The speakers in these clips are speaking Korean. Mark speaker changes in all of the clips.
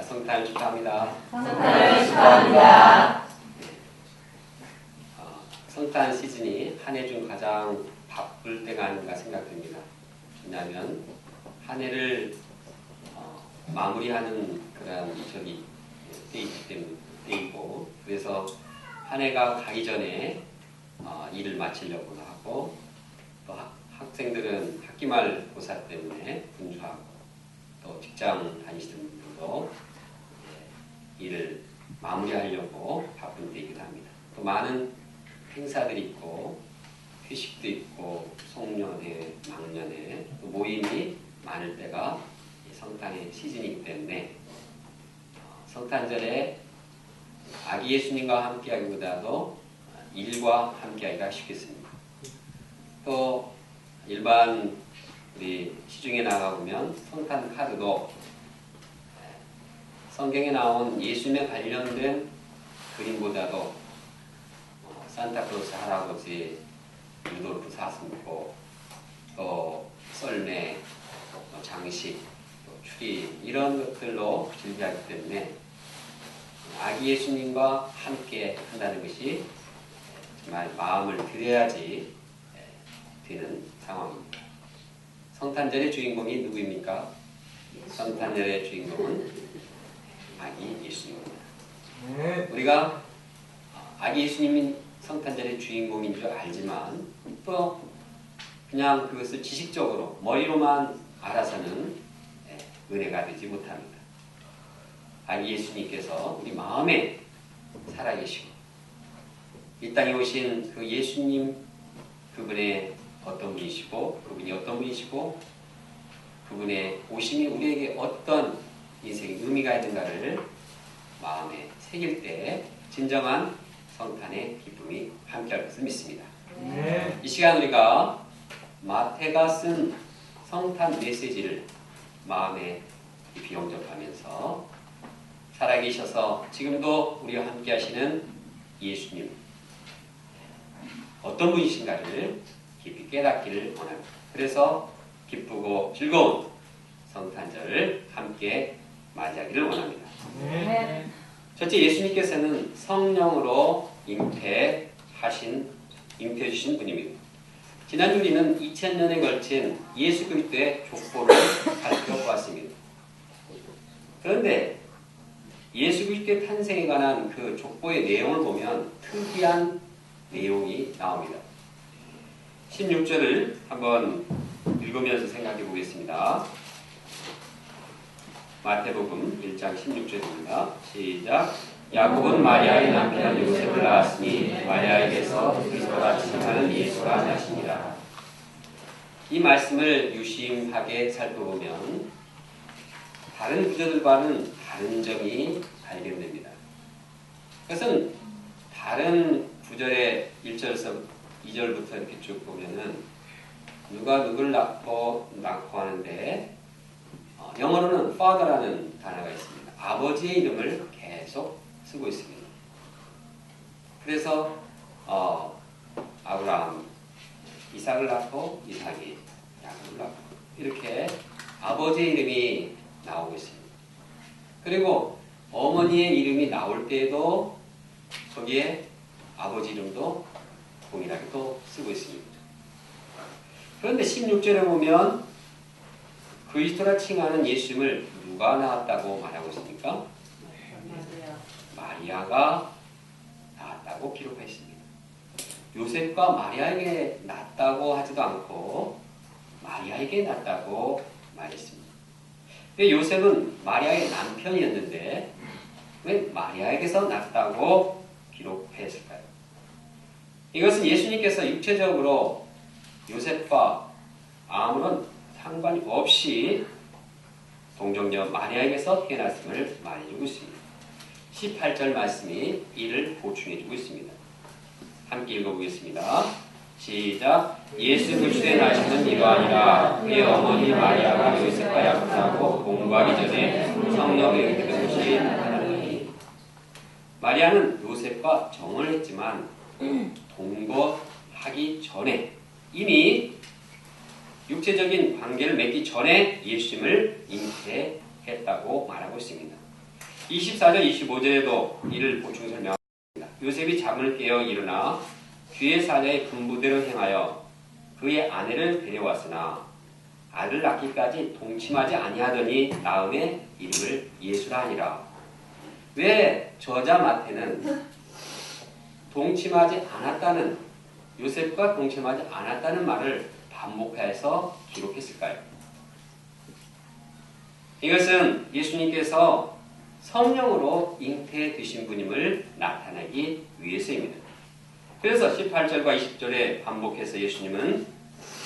Speaker 1: 성탄을 축하합니다.
Speaker 2: 성탄을 축하합니다.
Speaker 1: 성탄 시즌이 한 해 중 가장 바쁠 때가 아닌가 생각됩니다. 왜냐하면 한 해를 마무리하는 그런 때이고, 그래서 한 해가 가기 전에 일을 마치려고 하고, 또 학생들은 학기말 고사 때문에 분주하고, 또 직장 다니시는 분들도 일을 마무리하려고 바쁜 때이기도 합니다. 또 많은 행사들이 있고, 회식도 있고, 송년회, 막년회, 또 모임이 많을 때가 성탄의 시즌이기 때문에 성탄절에 아기 예수님과 함께하기보다도 일과 함께하기가 쉽겠습니다. 또 일반 우리 시중에 나가보면 성탄 카드도 성경에 나온 예수님에 관련된 그림보다도 산타클로스 할아버지, 루돌프 사슴고, 또 썰매, 장식, 또 추리 이런 것들로 준비하기 때문에 아기 예수님과 함께 한다는 것이 정말 마음을 들여야지 되는 상황입니다. 성탄절의 주인공이 누구입니까? 성탄절의 주인공은 아기 예수님입니다. 우리가 아기 예수님이 성탄절의 주인공인 줄 알지만 또 그냥 그것을 지식적으로 머리로만 알아서는 은혜가 되지 못합니다. 아기 예수님께서 우리 마음에 살아계시고 이 땅에 오신 그 예수님, 그분의 어떤 분이시고 그분이 어떤 분이시고 그분의 오심이 우리에게 어떤 인생의 의미가 있는가를 마음에 새길 때 진정한 성탄의 기쁨이 함께할 것을 믿습니다. 이 시간 우리가 마태가 쓴 성탄 메시지를 마음에 깊이 영접하면서 살아계셔서 지금도 우리와 함께 하시는 예수님 어떤 분이신가를 깊이 깨닫기를 원합니다. 그래서 기쁘고 즐거운 성탄절을 함께 맞이하기를 원합니다. 첫째, 예수님께서는 성령으로 잉태해 주신 분입니다. 지난주 우리는 2000년에 걸친 예수 그리스도의 족보를 살펴보았습니다. 그런데 예수 그리스도의 탄생에 관한 그 족보의 내용을 보면 특이한 내용이 나옵니다. 16절을 한번 읽으면서 생각해 보겠습니다. 마태복음 1장 16절입니다. 시작. 야곱은 마리아의 남편 요셉을 낳았으니 마리아에게서 그리스도라 칭하는 예수가 나시니라. 이 말씀을 유심하게 살펴보면 다른 구절들과는 다른 점이 발견됩니다. 그것은 다른 구절의 1절에서 2절부터 이렇게 쭉 보면은 누가 누굴 낳고 하는데 영어로는 father라는 단어가 있습니다. 아버지의 이름을 계속 쓰고 있습니다. 그래서 아브라함, 이삭을 낳고 이삭이 야곱을 낳고 이렇게 아버지의 이름이 나오고 있습니다. 그리고 어머니의 이름이 나올 때에도 거기에 아버지 이름도 동일하게 또 쓰고 있습니다. 그런데 16절에 보면 그리스도라 칭하는 예수님을 누가 낳았다고 말하고 있습니까? 마리아가 낳았다고 기록했습니다. 요셉과 마리아에게 낳았다고 하지도 않고 마리아에게 낳았다고 말했습니다. 요셉은 마리아의 남편이었는데 왜 마리아에게서 낳았다고 기록했을까요? 이것은 예수님께서 육체적으로 요셉과 아무런 상관이 없이 동정녀 마리아에게서 태어났음을 말해주고 있습니다. 18절 말씀이 이를 보충해주고 있습니다. 함께 읽어보겠습니다. 시작. 예수 그리스도의 나시는 이러하니라. 그의 어머니 마리아가 요셉과 약혼하고 동거하기 전에 성령의 은혜된 것이 나타나니. 마리아는 요셉과 정을 했지만 동거하기 전에 이미 육체적인 관계를 맺기 전에 예수님을 잉태했다고 말하고 있습니다. 24절 25절에도 이를 보충 설명합니다. 요셉이 잠을 깨어 일어나 귀의 사자의 분부대로 행하여 그의 아내를 데려왔으나 아들 낳기까지 동침하지 아니하더니 나음의 이름을 예수라 하니라. 왜 저자 마태는 동침하지 않았다는, 요셉과 동침하지 않았다는 말을 반복해서 기록했을까요? 이것은 예수님께서 성령으로 잉태되신 분임을 나타내기 위해서입니다. 그래서 18절과 20절에 반복해서 예수님은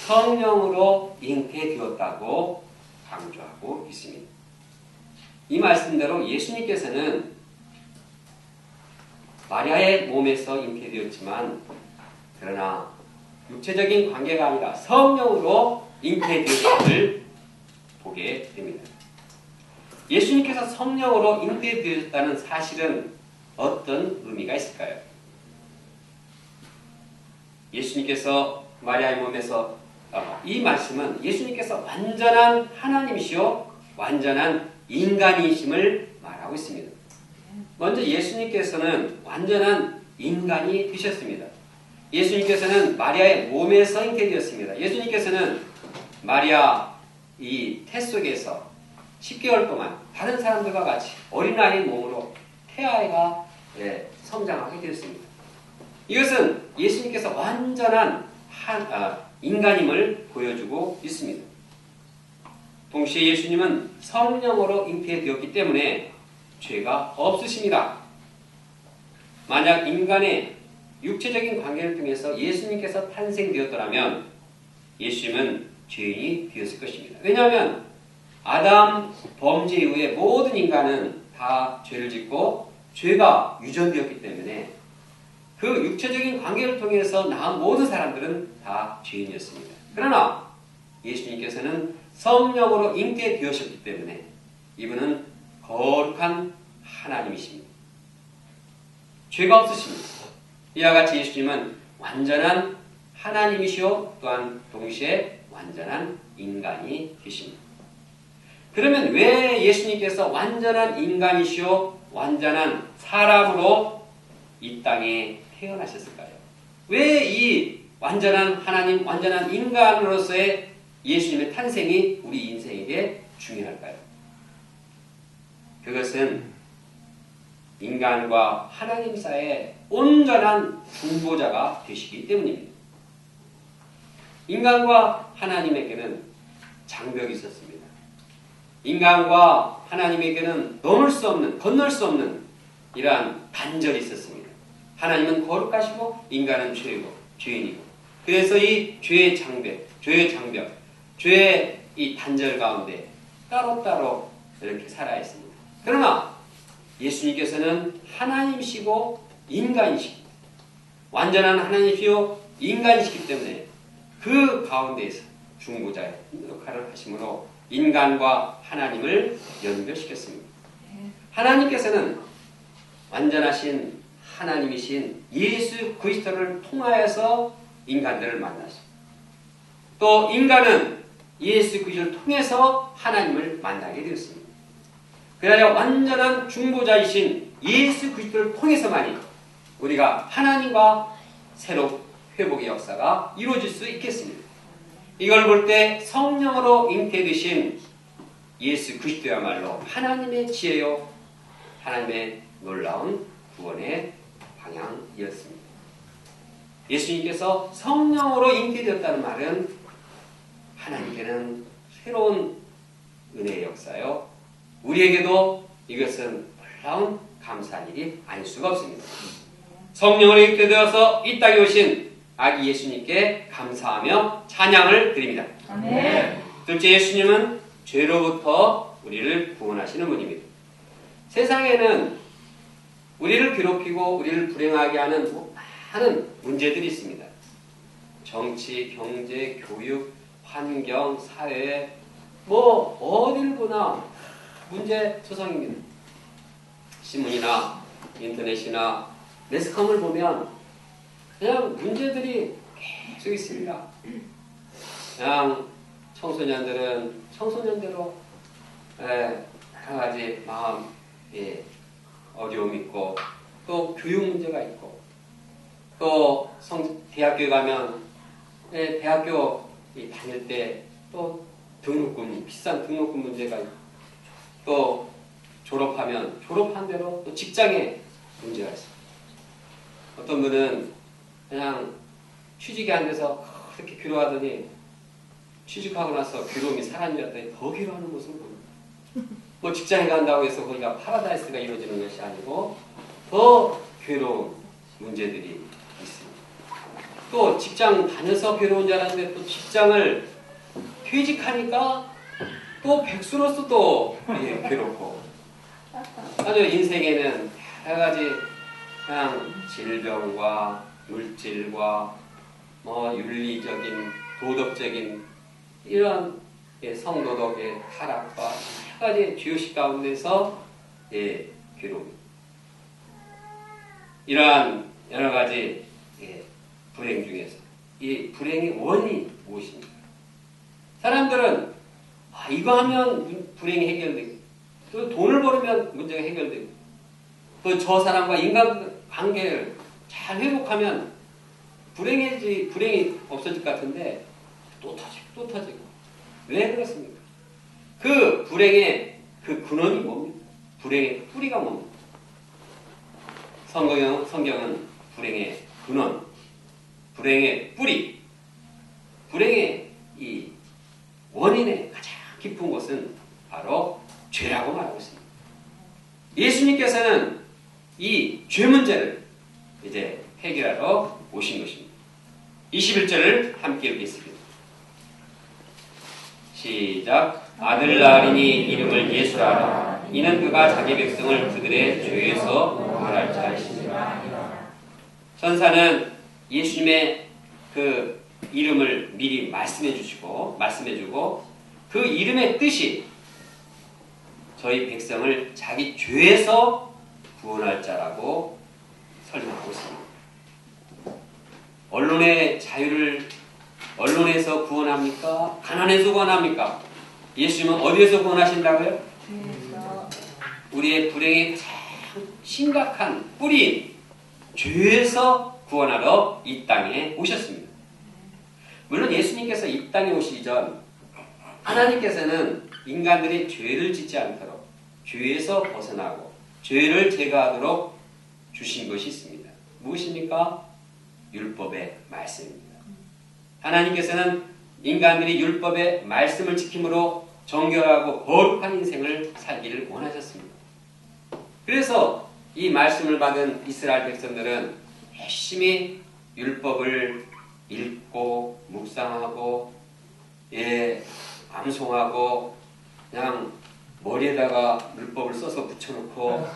Speaker 1: 성령으로 잉태되었다고 강조하고 있습니다. 이 말씀대로 예수님께서는 마리아의 몸에서 잉태되었지만 그러나 육체적인 관계가 아니라 성령으로 잉태되었음을 보게 됩니다. 예수님께서 성령으로 잉태되었다는 사실은 어떤 의미가 있을까요? 예수님께서 마리아의 몸에서 이 말씀은 예수님께서 완전한 하나님이시요 완전한 인간이심을 말하고 있습니다. 먼저 예수님께서는 완전한 인간이 되셨습니다. 예수님께서는 마리아의 몸에서 잉태되었습니다. 예수님께서는 마리아 이 태 속에서 10개월 동안 다른 사람들과 같이 어린아이의 몸으로 태아가 성장하게 되었습니다. 이것은 예수님께서 완전한 인간임을 보여주고 있습니다. 동시에 예수님은 성령으로 잉태되었기 때문에 죄가 없으십니다. 만약 인간의 육체적인 관계를 통해서 예수님께서 탄생되었더라면 예수님은 죄인이 되었을 것입니다. 왜냐하면 아담 범죄 이후에 모든 인간은 다 죄를 짓고 죄가 유전되었기 때문에 그 육체적인 관계를 통해서 낳은 모든 사람들은 다 죄인이었습니다. 그러나 예수님께서는 성령으로 잉태되셨기 때문에 이분은 거룩한 하나님이십니다. 죄가 없으십니다. 이와 같이 예수님은 완전한 하나님이시오 또한 동시에 완전한 인간이 되십니다. 그러면 왜 예수님께서 완전한 인간이시오 완전한 사람으로 이 땅에 태어나셨을까요? 왜 이 완전한 하나님, 완전한 인간으로서의 예수님의 탄생이 우리 인생에게 중요할까요? 그것은 인간과 하나님 사이의 온전한 중보자가 되시기 때문입니다. 인간과 하나님에게는 장벽이 있었습니다. 인간과 하나님에게는 넘을 수 없는, 건널 수 없는 이러한 단절이 있었습니다. 하나님은 거룩하시고 인간은 죄인이고 그래서 이 죄의 장벽, 죄의 이 단절 가운데 따로따로 이렇게 살아야 했습니다. 그러나 예수님께서는 하나님이시고 인간이시고 완전한 하나님이시고 인간이시기 때문에 그 가운데에서 중보자의 역할을 하심으로 인간과 하나님을 연결시켰습니다. 하나님께서는 완전하신 하나님이신 예수 그리스도를 통하여서 인간들을 만나십니다. 또 인간은 예수 그리스도를 통해서 하나님을 만나게 되었습니다. 그러나 완전한 중보자이신 예수 그리스도를 통해서만이 우리가 하나님과 새로 회복의 역사가 이루어질 수 있겠습니다. 이걸 볼 때 성령으로 잉태되신 예수 그리스도야말로 하나님의 지혜요 하나님의 놀라운 구원의 방향이었습니다. 예수님께서 성령으로 잉태되었다는 말은 하나님께는 새로운 은혜의 역사요 우리에게도 이것은 놀라운 감사한 일이 아닐 수가 없습니다. 성령으로 잉태되어서 이 땅에 오신 아기 예수님께 감사하며 찬양을 드립니다.
Speaker 2: 아멘.
Speaker 1: 둘째, 예수님은 죄로부터 우리를 구원하시는 분입니다. 세상에는 우리를 괴롭히고 우리를 불행하게 하는 많은 문제들이 있습니다. 정치, 경제, 교육, 환경, 사회 어디를 보나 문제 조성입니다. 신문이나 인터넷이나 매스컴을 보면 그냥 문제들이 계속 있습니다. 그냥 청소년들은 청소년대로 여러 가지 마음 어려움이 있고 또 교육 문제가 있고 또 대학교에 가면 대학교 다닐 때 또 등록금 비싼 등록금 문제가 있고 또 졸업하면 졸업한 대로 또 직장에 문제가 있어요. 어떤 분은 그냥 취직이 안 돼서 그렇게 괴로워하더니 취직하고 나서 괴로움이 사라졌더니 더 괴로워하는 모습을 봅니다. 뭐 직장에 간다고 해서 거기가 파라다이스가 이루어지는 것이 아니고 더 괴로운 문제들이 있습니다. 또 직장 다녀서 괴로운 줄 알았는데 또 직장을 퇴직하니까 또 백수로서 또 괴롭고 아주 인생에는 여러 가지 그냥 질병과 물질과 뭐 윤리적인 도덕적인 이런 성도덕의 타락과 여러 가지 죄의식 가운데서 괴로움 이러한 여러 가지 불행 중에서 이 불행의 원인이 무엇입니까? 사람들은 이거 하면 불행이 해결되고 또 돈을 벌으면 문제가 해결되고 또 저 사람과 인간관계를 잘 회복하면 불행이 없어질 것 같은데 또 터지고 왜 그렇습니까? 그 불행의 그 근원이 뭡니까? 불행의 뿌리가 뭡니까? 성경은 불행의 근원, 불행의 뿌리, 불행의 이 원인의 가장 깊은 곳은 바로 죄라고 말하고 있습니다. 예수님께서는 이 죄 문제를 이제 해결하러 오신 것입니다. 21절을 함께 읽겠습니다. 시작. 아들 낳으리니 이름을 예수라 하라. 이는 그가 자기 백성을 그들의 죄에서 구원할 자이시니라. 천사는 예수님의 그 이름을 미리 말씀해주고 그 이름의 뜻이 저희 백성을 자기 죄에서 구원할 자라고 설명하고 있습니다. 언론의 자유를 언론에서 구원합니까? 가난에서 구원합니까? 예수님은 어디에서 구원하신다고요? 우리의 불행의 가장 심각한 뿌리인 죄에서 구원하러 이 땅에 오셨습니다. 물론 예수님께서 이 땅에 오시기 전 하나님께서는 인간들이 죄를 짓지 않도록 죄에서 벗어나고 죄를 제거하도록 주신 것이 있습니다. 무엇입니까? 율법의 말씀입니다. 하나님께서는 인간들이 율법의 말씀을 지킴으로 정결하고 거룩한 인생을 살기를 원하셨습니다. 그래서 이 말씀을 받은 이스라엘 백성들은 열심히 율법을 읽고 묵상하고 암송하고 그냥 머리에다가 율법을 써서 붙여놓고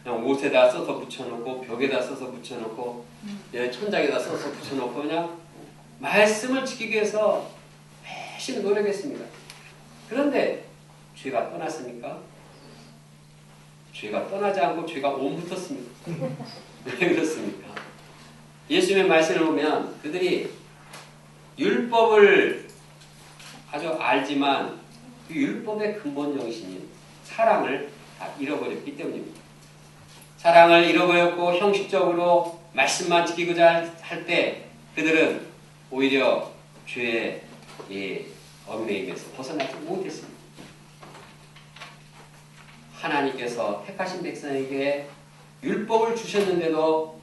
Speaker 1: 그냥 옷에다 써서 붙여놓고 벽에다 써서 붙여놓고 천장에다 써서 붙여놓고 그냥 말씀을 지키기 위해서 열심히 노력했습니다. 그런데 죄가 떠났습니까? 죄가 떠나지 않고 죄가 온 붙었습니다. 왜 그렇습니까? 예수님의 말씀을 보면 그들이 율법을 아주 알지만 그 율법의 근본 정신인 사랑을 다 잃어버렸기 때문입니다. 사랑을 잃어버렸고 형식적으로 말씀만 지키고자 할 때 그들은 오히려 죄의 얽매임에서 벗어나지 못했습니다. 하나님께서 택하신 백성에게 율법을 주셨는데도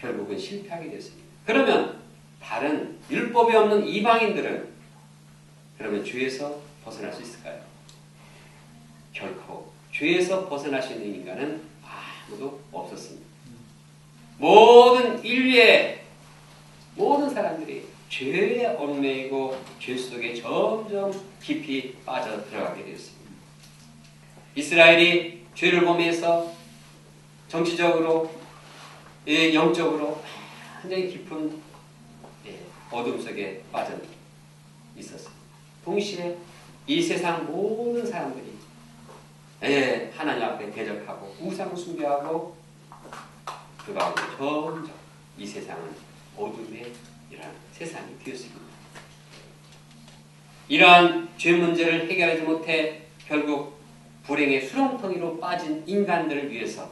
Speaker 1: 결국은 실패하게 됐습니다. 그러면 다른 율법이 없는 이방인들은 그러면 죄에서 벗어날 수 있을까요? 결코 죄에서 벗어날 수 있는 인간은 아무도 없었습니다. 모든 인류의 모든 사람들이 죄에 얽매이고 죄 속에 점점 깊이 빠져 들어가게 되었습니다. 이스라엘이 죄를 범해서 정치적으로 영적으로 굉장히 깊은 어둠 속에 빠져 있었습니다. 동시에 이 세상 모든 사람들이 하나님 앞에 대적하고 우상 숭배하고 그 가운데 점점 이 세상은 어둠의 이러한 세상이 되었습니다. 이러한 죄 문제를 해결하지 못해 결국 불행의 수렁텅이로 빠진 인간들을 위해서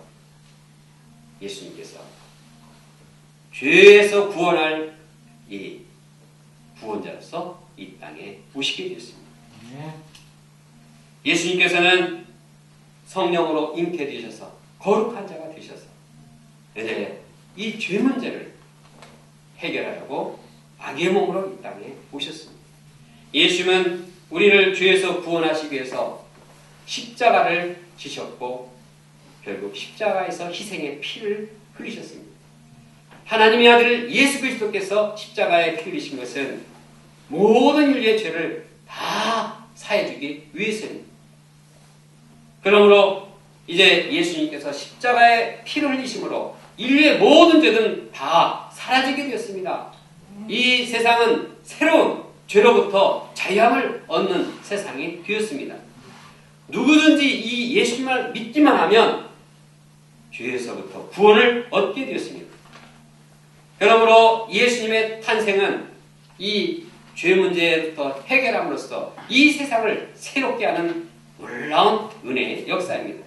Speaker 1: 예수님께서 죄에서 구원할 이 구원자로서 이 땅에 오시게 되었습니다. 예수님께서는 성령으로 잉태되셔서 거룩한 자가 되셔서 이제 이 죄 문제를 해결하려고 악의 몸으로 이 땅에 오셨습니다. 예수님은 우리를 죄에서 구원하시기 위해서 십자가를 지셨고 결국 십자가에서 희생의 피를 흘리셨습니다. 하나님의 아들 예수 그리스도께서 십자가에 피 흘리신 것은 모든 인류의 죄를 다 사해주기 위해서입니다. 그러므로 이제 예수님께서 십자가에 피를 흘리심으로 인류의 모든 죄는 다 사라지게 되었습니다. 이 세상은 새로운 죄로부터 자유함을 얻는 세상이 되었습니다. 누구든지 이 예수님을 믿기만 하면 죄에서부터 구원을 얻게 되었습니다. 그러므로 예수님의 탄생은 이 죄 문제부터 해결함으로써 이 세상을 새롭게 하는 놀라운 은혜의 역사입니다.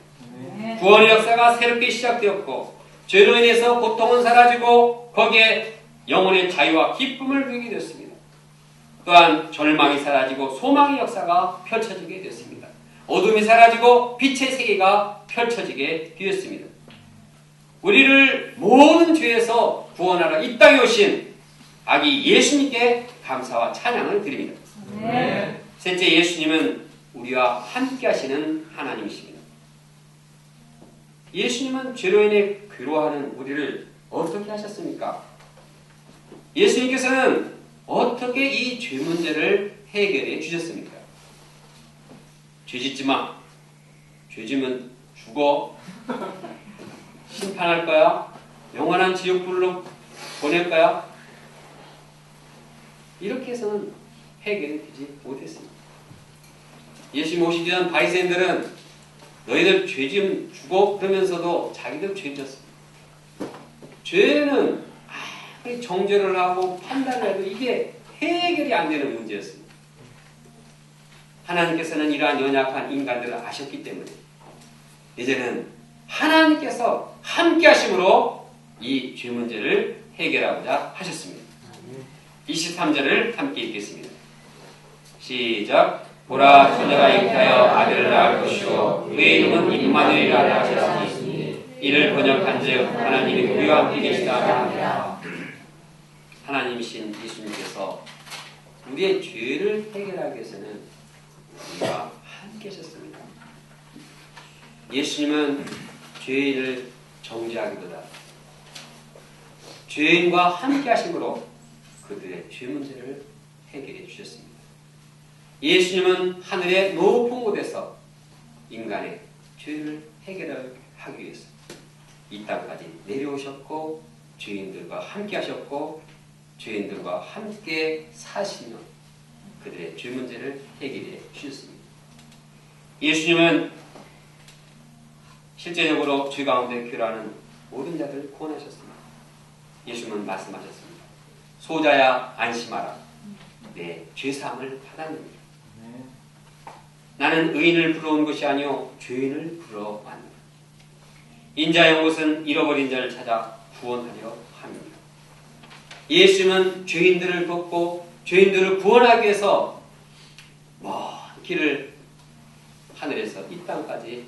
Speaker 1: 구원의 역사가 새롭게 시작되었고 죄로 인해서 고통은 사라지고 거기에 영혼의 자유와 기쁨을 누리게 되었습니다. 또한 절망이 사라지고 소망의 역사가 펼쳐지게 되었습니다. 어둠이 사라지고 빛의 세계가 펼쳐지게 되었습니다. 우리를 모든 죄에서 구원하러 이 땅에 오신 아기 예수님께 감사와 찬양을 드립니다. 셋째, 예수님은 우리와 함께 하시는 하나님이십니다. 예수님은 죄로 인해 괴로워하는 우리를 어떻게 하셨습니까? 예수님께서는 어떻게 이 죄 문제를 해결해 주셨습니까? 죄 짓지 마. 죄 지면 죽어. 심판할 거야. 영원한 지옥불로 보낼 거야. 이렇게 해서는 해결이 되지 못했습니다. 예수님 오시기 전 바리새인들은 너희들 죄 지으면 죽어 그러면서도 자기들 죄 지었습니다. 죄는 아무리 정죄를 하고 판단을 해도 이게 해결이 안 되는 문제였습니다. 하나님께서는 이러한 연약한 인간들을 아셨기 때문에 이제는 하나님께서 함께 하심으로 이 죄 문제를 해결하고자 하셨습니다. 23절을 함께 읽겠습니다. 시작. 보라, 처녀가 잉태하여 아들을 낳을 것이요 그의 이름은 임마누엘이라 하셨으니 이를 번역한즉 하나님이 우리와 함께 계시다 하니라. 하나님이신 예수님께서 우리의 죄를 해결하기 위해서는 우리와 함께 하셨습니다. 예수님은 죄인을 정죄하기보다 죄인과 함께 하심으로 그들의 죄 문제를 해결해 주셨습니다. 예수님은 하늘의 높은 곳에서 인간의 죄를 해결하기 위해서 이 땅까지 내려오셨고 죄인들과 함께 하셨고 죄인들과 함께 사시며 그들의 죄 문제를 해결해 주셨습니다. 예수님은 실제적으로 죄 가운데 괴로워하는 모든 자들을 구원하셨습니다. 예수님은 말씀하셨습니다. 소자야 안심하라. 내 죄사함을 받았느니라. 나는 의인을 부러운 것이 아니요 죄인을 부러 왔느니라. 인자의 것은 잃어버린 자를 찾아 구원하려 함이니라. 예수님은 죄인들을 돕고 죄인들을 구원하기 위해서 먼 길을 하늘에서 이 땅까지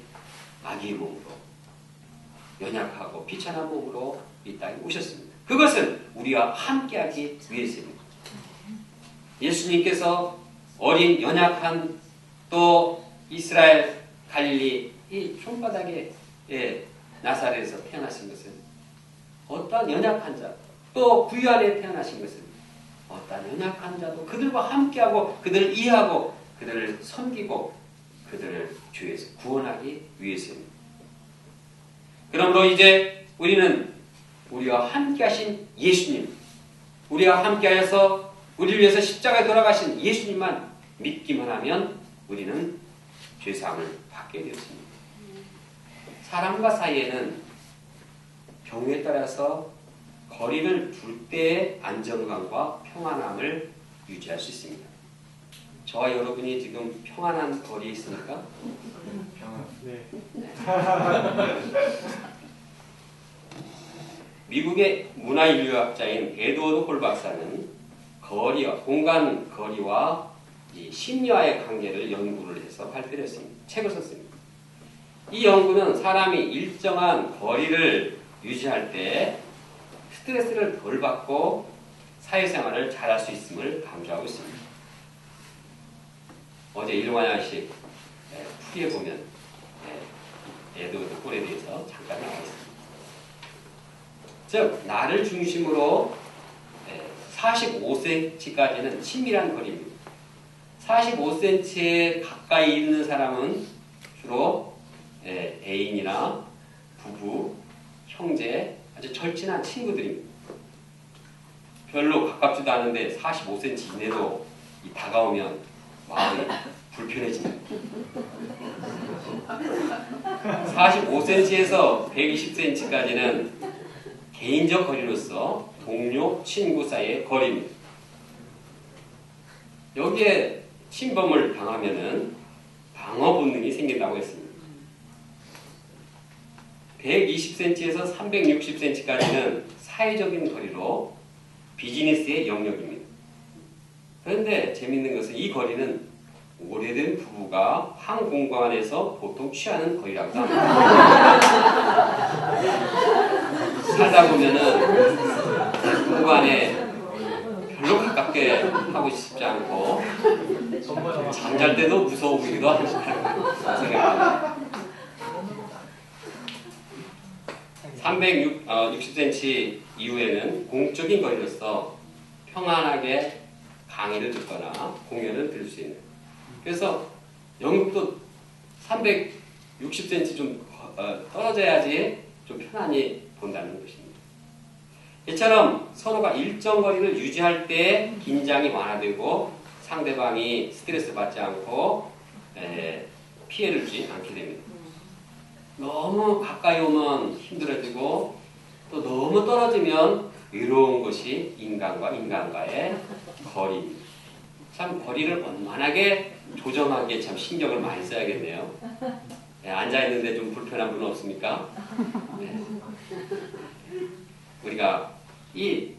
Speaker 1: 아기의 몸으로 연약하고 비천한 몸으로 이 땅에 오셨습니다. 그것은 우리와 함께하기 위해서입니다. 예수님께서 어린 연약한 또 이스라엘 갈릴리 이 손바닥에 나사렛에서 태어나신 것은 어떠한 연약한 자 또 구유안에 태어나신 것은 어떠한 연약한 자도 그들과 함께하고 그들을 이해하고 그들을 섬기고 그들을 죄에서 구원하기 위해서입니다. 그러므로 이제 우리는 우리와 함께 하신 예수님, 우리와 함께 하여서 우리를 위해서 십자가에 돌아가신 예수님만 믿기만 하면 우리는 죄사함을 받게 되었습니다. 사람과 사이에는 경우에 따라서 거리를 둘 때의 안정감과 평안함을 유지할 수 있습니다. 저와 여러분이 지금 평안한 거리에 있습니까?
Speaker 3: 네.
Speaker 1: 미국의 문화인류학자인 에드워드 홀 박사는 공간 거리와 이 심리와의 관계를 연구를 해서 발표를 했습니다. 책을 썼습니다. 이 연구는 사람이 일정한 거리를 유지할 때 스트레스를 덜 받고 사회생활을 잘할 수 있음을 강조하고 있습니다. 어제 일관양식 풀이에 보면 에드워드 홀에 대해서 잠깐 나와 있습니다. 즉 나를 중심으로 45cm까지는 친밀한 거리입니다. 45cm에 가까이 있는 사람은 주로 애인이나 부부, 형제, 아주 절친한 친구들입니다. 별로 가깝지도 않은데 45cm 이내로 다가오면 마음이 불편해집니다. 45cm에서 120cm까지는 개인적 거리로서 동료, 친구 사이의 거리입니다. 여기에 침범을 당하면은 방어 본능이 생긴다고 했습니다. 120cm에서 360cm까지는 사회적인 거리로 비즈니스의 영역입니다. 그런데 재밌는 것은 이 거리는 오래된 부부가 한 공간에서 보통 취하는 거리라고 합니다. 살다 보면은 부부 간에 별로 가깝게 하고 싶지 않고 잠잘 때도 무서워 보이기도 하고 생각합니다. 360cm 이후에는 공적인 거리로서 평안하게 강의를 듣거나 공연을 들을 수 있는. 그래서 영국도 360cm 좀 떨어져야지 좀 편안히 본다는 것입니다. 이처럼 서로가 일정 거리를 유지할 때 긴장이 완화되고 상대방이 스트레스 받지 않고 피해를 주지 않게 됩니다. 너무 가까이 오면 힘들어지고 또 너무 떨어지면 외로운 것이 인간과 인간과의 거리입니다. 참 거리를 원만하게 조정하기에 참 신경을 많이 써야겠네요. 앉아있는데 좀 불편한 분은 없습니까? 네. 우리가 이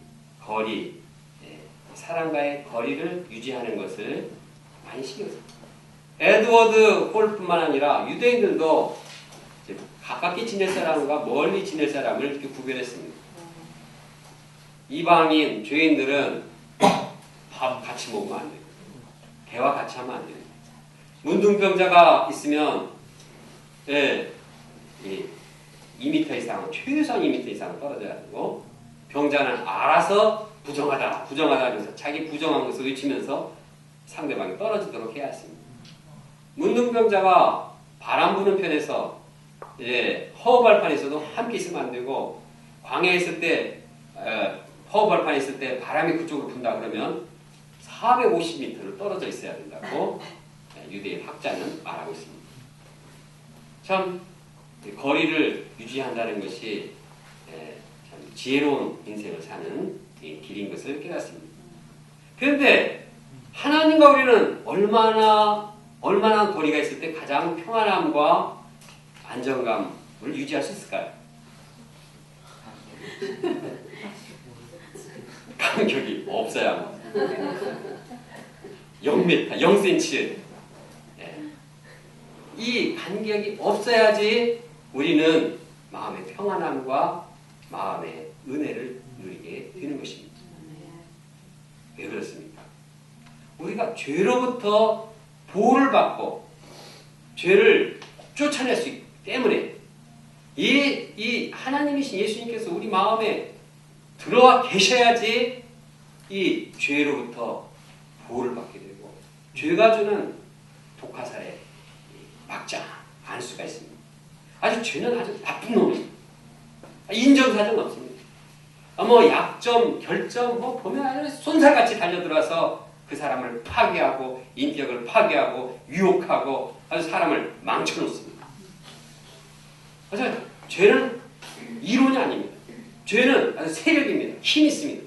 Speaker 1: 거리, 사람과의 거리를 유지하는 것을 많이 신경 써요. 에드워드 홀뿐만 아니라 유대인들도 가깝게 지낼 사람과 멀리 지낼 사람을 이렇게 구별했습니다. 이방인, 죄인들은 밥 같이 먹으면 안 돼요. 대화 같이 하면 안 돼요. 문둥병자가 있으면 2m 이상, 최소한 2m 이상 떨어져야 되고 병자는 알아서 부정하다 하면서 자기 부정한 것을 외치면서 상대방이 떨어지도록 해야 했습니다. 문둥병자가 바람 부는 편에서 허허벌판에서도 함께 있으면 안 되고 광야에 있을 때 허허벌판에 있을 때 바람이 그쪽으로 분다 그러면 450m를 떨어져 있어야 된다고 유대인 학자는 말하고 있습니다. 참 거리를 유지한다는 것이 참 지혜로운 인생을 사는 길인 것을 깨닫습니다. 그런데 하나님과 우리는 얼마나 거리가 있을 때 가장 평안함과 안정감을 유지할 수 있을까요? 간격이 없어야 0m, 0cm. 이 간격이 없어야지 우리는 마음의 평안함과 마음의 은혜를 누리게 되는 것입니다. 왜 그렇습니까? 우리가 죄로부터 보호를 받고 죄를 쫓아낼 수 있기 때문에 이 하나님이신 예수님께서 우리 마음에 들어와 계셔야지 이 죄로부터 보호를 받게 되고 죄가 주는 독화살에 막지 않을 수가 있습니다. 아주 죄는 아주 나쁜 놈입니다. 인정사정 없습니다. 약점, 결점 보면 아주 손살같이 달려들어서 그 사람을 파괴하고 인격을 파괴하고 유혹하고 아주 사람을 망쳐놓습니다. 그래서 죄는 이론이 아닙니다. 죄는 아주 세력입니다. 힘이 있습니다.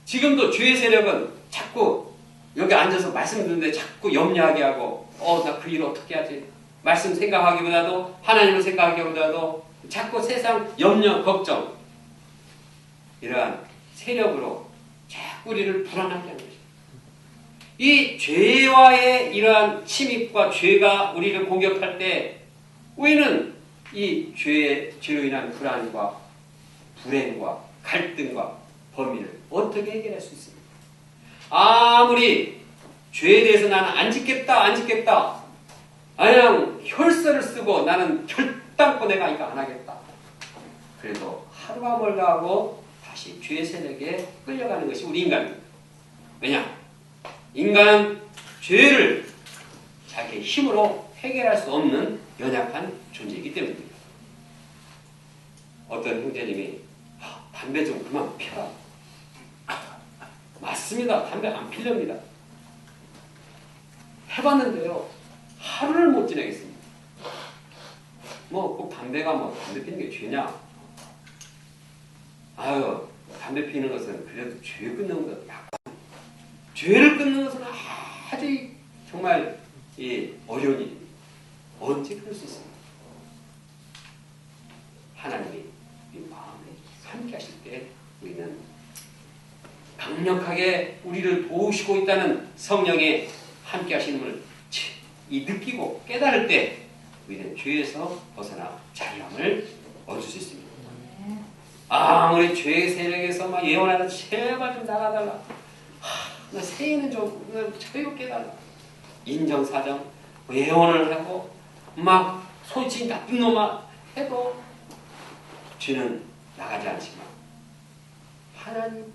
Speaker 1: 지금도 죄의 세력은 자꾸 여기 앉아서 말씀 듣는데 자꾸 염려하게 하고 나 그 일 어떻게 하지? 말씀 생각하기보다도 하나님을 생각하기보다도 자꾸 세상 염려, 걱정 이러한 세력으로 자꾸 우리를 불안하게 하는 것입니다. 이 죄와의 이러한 침입과 죄가 우리를 공격할 때 우리는 이 죄로 인한 불안과 불행과 갈등과 범위를 어떻게 해결할 수 있습니까? 아무리 죄에 대해서 나는 안 짓겠다. 그냥 혈서를 쓰고 나는 결단코 내가 이거 안 하겠다. 그래도 하루가 멀다 하고 다시 죄의 세력에 끌려가는 것이 우리 인간입니다. 왜냐? 인간은 죄를 자기의 힘으로 해결할 수 없는 연약한 존재이기 때문입니다. 어떤 형제님이 담배 좀 그만 피라. 맞습니다. 담배 안 필렵니다. 해봤는데요. 하루를 못 지내겠습니다. 꼭 담배가 담배 피는 게 죄냐? 담배 피는 것은 그래도 죄 끊는 것보다 약간. 죄를 끊는 것은 아주 정말 어려운 일입니다. 언제 그럴 수 있습니까? 하나님이 우리 마음에 함께 하실 때 우리는 강력하게 우리를 도우시고 있다는 성령의 함께 하시는 이 느끼고 깨달을 때 우리는 죄에서 벗어나 자유함을 얻을 수 있습니다. 아무리 죄의 세력에서 막 예언하는 제발 좀 나가달라. 나 새해는 좀 자유롭게 해달라. 인정사정 예언을 하고 막 소치 나쁜 놈아 해도 죄는 나가지 않지만 하나님이신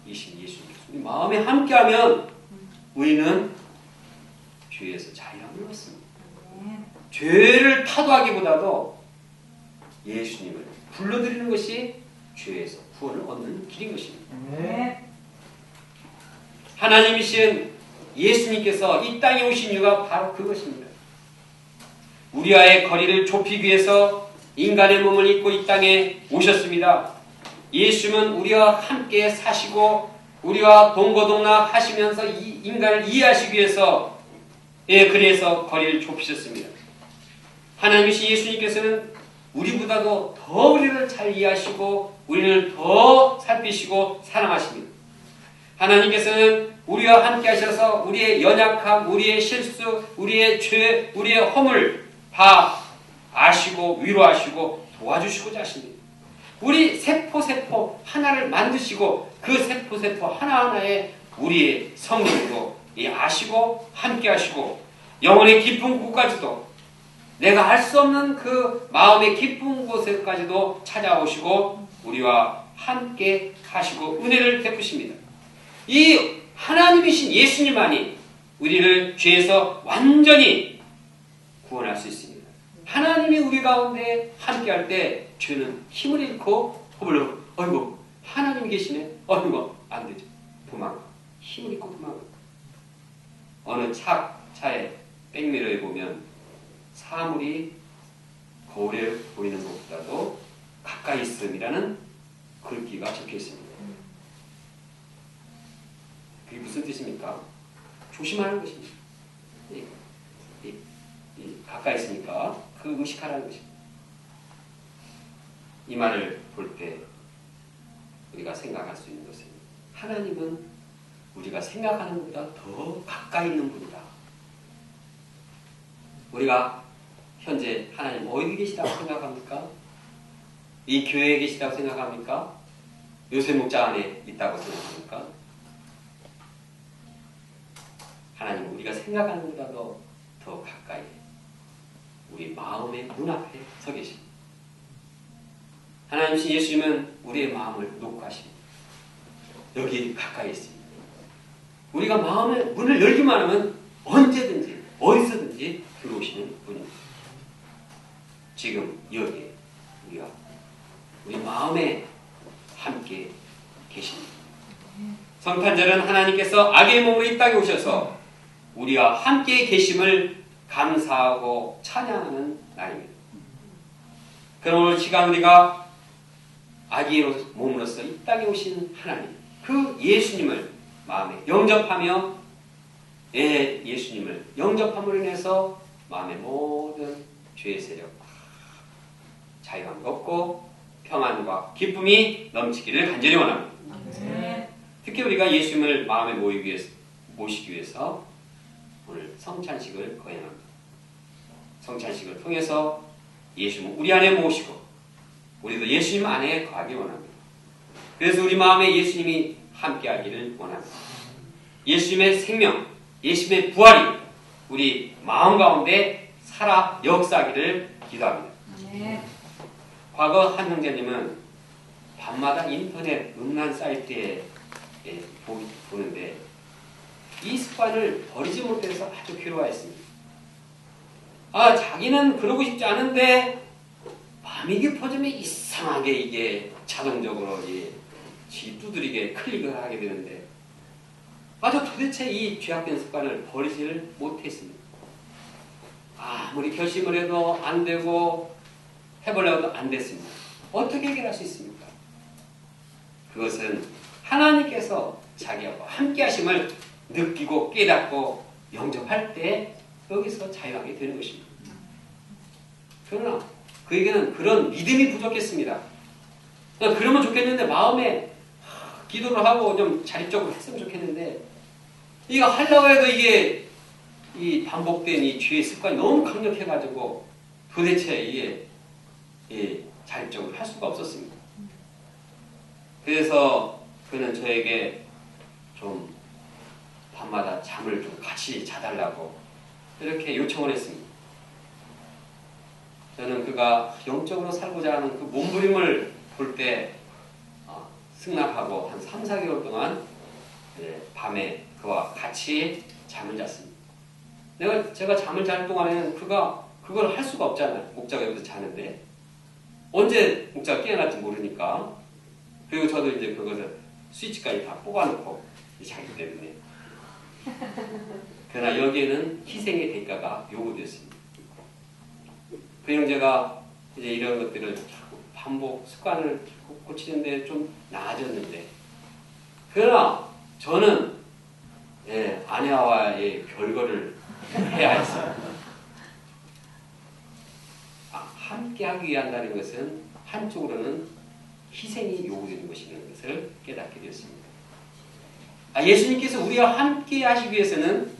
Speaker 1: 예수님께서 우리 마음에 함께하면 우리는 죄에서 자유함을 얻습니다. 죄를 타도하기보다도 예수님을 불러드리는 것이 죄에서 구원을 얻는 길인 것입니다. 하나님이신 예수님께서 이 땅에 오신 이유가 바로 그것입니다. 우리와의 거리를 좁히기 위해서 인간의 몸을 입고 이 땅에 오셨습니다. 예수님은 우리와 함께 사시고 우리와 동거동락 하시면서 이 인간을 이해하시기 위해서 그래서 거리를 좁히셨습니다. 하나님이신 예수님께서는 우리보다도 더 우리를 잘 이해하시고 우리를 더 살피시고 사랑하십니다. 하나님께서는 우리와 함께 하셔서 우리의 연약함, 우리의 실수, 우리의 죄, 우리의 허물 다 아시고 위로하시고 도와주시고자 하십니다. 우리 세포 하나를 만드시고 그 세포 하나하나에 우리의 성령으로 아시고 함께 하시고 영혼의 깊은 곳까지도 내가 알 수 없는 그 마음의 깊은 곳에까지도 찾아오시고 우리와 함께 하시고 은혜를 베푸십니다. 이 하나님이신 예수님만이 우리를 죄에서 완전히 구원할 수 있습니다. 하나님이 우리 가운데 함께할 때 죄는 힘을 잃고 어이구 하나님이 계시네. 어이구 안 되죠. 도망가. 힘을 잃고 도망가. 어느 차에 백미러에 보면 사물이 거울에 보이는 것보다도 가까이 있음이라는 글귀가 적혀 있습니다. 그게 무슨 뜻입니까? 조심하는 것입니다. 가까이 있으니까 그 의식하라는 것입니다. 이 말을 볼 때 우리가 생각할 수 있는 것은 하나님은 우리가 생각하는 것보다 더 가까이 있는 분이다. 우리가 현재 하나님 어디 계시다고 생각합니까? 이 교회에 계시다고 생각합니까? 요셉 목자 안에 있다고 생각합니까? 하나님은 우리가 생각하는 것보다도 더 가까이 우리 마음의 문 앞에 서 계십니다. 하나님이신 예수님은 우리의 마음을 놓고 하십니다. 여기 가까이 있습니다. 우리가 마음의 문을 열기만 하면 언제든지 어디서든지 들어오시는 분입니다. 지금 여기에 우리가 우리 마음에 함께 계십니다. 성탄절은 하나님께서 악의 몸으로 이 땅에 오셔서 우리와 함께 계심을 감사하고 찬양하는 날입니다. 그럼 오늘 시간 우리가 악의 몸으로서 이 땅에 오신 하나님, 그 예수님을 마음에 영접하며 예수님을 영접함으로 인해서 마음의 모든 죄의 세력 자유함이 없고 평안과 기쁨이 넘치기를 간절히 원합니다. 특히 우리가 예수님을 마음에 모시기 위해서 오늘 성찬식을 거행합니다. 성찬식을 통해서 예수님을 우리 안에 모시고 우리도 예수님 안에 거하기 원합니다. 그래서 우리 마음에 예수님이 함께하기를 원합니다. 예수님의 생명, 예수님의 부활이 우리 마음 가운데 살아 역사하기를 기도합니다. 과거 한 형제님은 밤마다 인터넷 음란 사이트에 보는데 이 습관을 버리지 못해서 아주 괴로워했습니다. 자기는 그러고 싶지 않은데 밤이 깊어지면 이상하게 이게 자동적으로 지 두드리게 클릭을 하게 되는데 도대체 이 죄악된 습관을 버리지를 못했습니다. 아무리 결심을 해도 안 되고 해보려도 안 됐습니다. 어떻게 해결할 수 있습니까? 그것은 하나님께서 자기하고 함께 하심을 느끼고 깨닫고 영접할 때 여기서 자유하게 되는 것입니다. 그러나 그에게는 그런 믿음이 부족했습니다. 그러면 좋겠는데 마음에 기도를 하고 좀 자립적으로 했으면 좋겠는데 이거 하려고 해도 이게 이 반복된 이 죄의 습관이 너무 강력해가지고 도대체 이게 자립적으로 할 수가 없었습니다. 그래서 그는 저에게 좀 밤마다 잠을 좀 같이 자달라고 이렇게 요청을 했습니다. 저는 그가 영적으로 살고자 하는 그 몸부림을 볼 때 승낙하고 한 3, 4개월 동안 밤에 그와 같이 잠을 잤습니다. 제가 잠을 자는 동안에는 그가 그걸 할 수가 없잖아요. 목자가 여기서 자는데 언제 목자가 깨어날지 모르니까. 그리고 저도 이제 그것을 스위치까지 다 뽑아놓고 자기 때문에. 그러나 여기에는 희생의 대가가 요구되었습니다. 그 형제가 이제 이런 것들을 자꾸 반복 습관을 고치는데 좀 나아졌는데, 그러나 저는 아내와의 별거를 해야 했어요. 함께 하기 위한다는 것은 한쪽으로는 희생이 요구되는 것이라는 것을 깨닫게 되었습니다. 예수님께서 우리와 함께 하시기 위해서는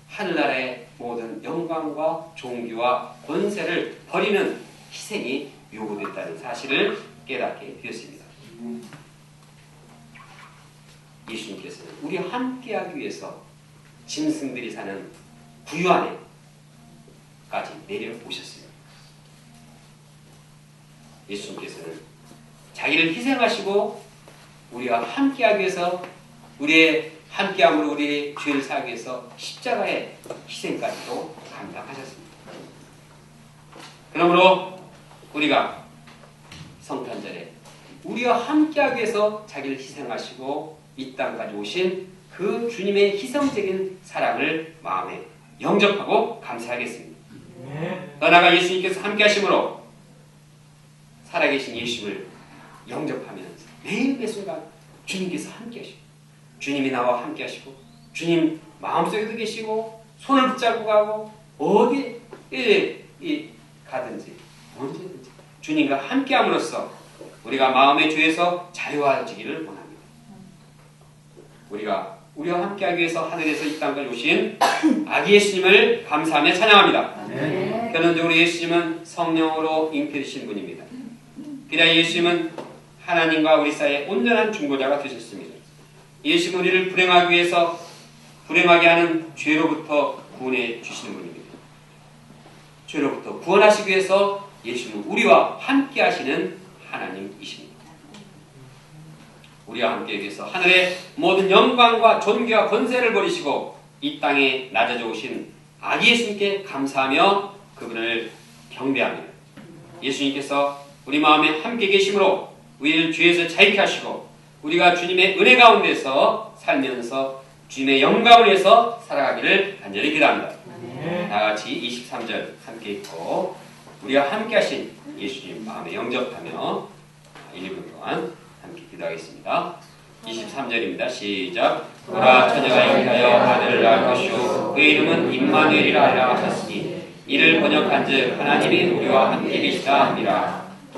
Speaker 1: 하늘나라의 모든 영광과 존귀와 권세를 버리는 희생이 요구됐다는 사실을 깨닫게 되었습니다. 예수님께서는 우리와 함께 하기 위해서 짐승들이 사는 구유 안에까지 내려오셨습니다. 예수님께서는 자기를 희생하시고 우리와 함께하기 위해서 우리의 함께함으로 우리의 죄를 사하기 위해서 십자가의 희생까지도 감당하셨습니다. 그러므로 우리가 성탄절에 우리와 함께하기 위해서 자기를 희생하시고 이 땅까지 오신 그 주님의 희생적인 사랑을 마음에 영접하고 감사하겠습니다. 더 나아가 예수님께서 함께 하심으로 살아계신 예수님을 영접하면서 매일 순간 주님께서 함께 하시고 주님이 나와 함께 하시고 주님 마음속에도 계시고 손을 붙잡고 가고 어디에 가든지 언제든지 주님과 함께 함으로써 우리가 마음의 죄에서 자유해지기를 원합니다. 우리와 함께하기 위해서 하늘에서 이 땅까지 오신 아기 예수님을 감사하며 찬양합니다. 결론적으로 예수님은 성령으로 잉태되신 분입니다. 비단 예수님은 하나님과 우리 사이의 온전한 중보자가 되셨습니다. 예수님은 우리를 불행하게 하는 죄로부터 구원해 주시는 분입니다. 죄로부터 구원하시기 위해서 예수님은 우리와 함께 하시는 하나님이십니다. 우리와 함께 위해서 하늘의 모든 영광과 존귀와 권세를 버리시고 이 땅에 낮아져 오신 아기 예수님께 감사하며 그분을 경배합니다. 예수님께서 우리 마음에 함께 계심으로 우리를 죄에서 자유케 하시고 우리가 주님의 은혜 가운데서 살면서 주님의 영광을 위해서 살아가기를 간절히 기도합니다. 다같이 23절 함께 읽고 우리와 함께 하신 예수님 마음에 영접하며 1분 동안 함께 기도하겠습니다. 23절입니다. 시작. 보라 처녀가 잉태하여 아들을 낳을 것이요 그의 이름은 임마누엘이라 하라 하셨으니 이를 번역한즉 하나님이 우리와 함께 계시다 하니라.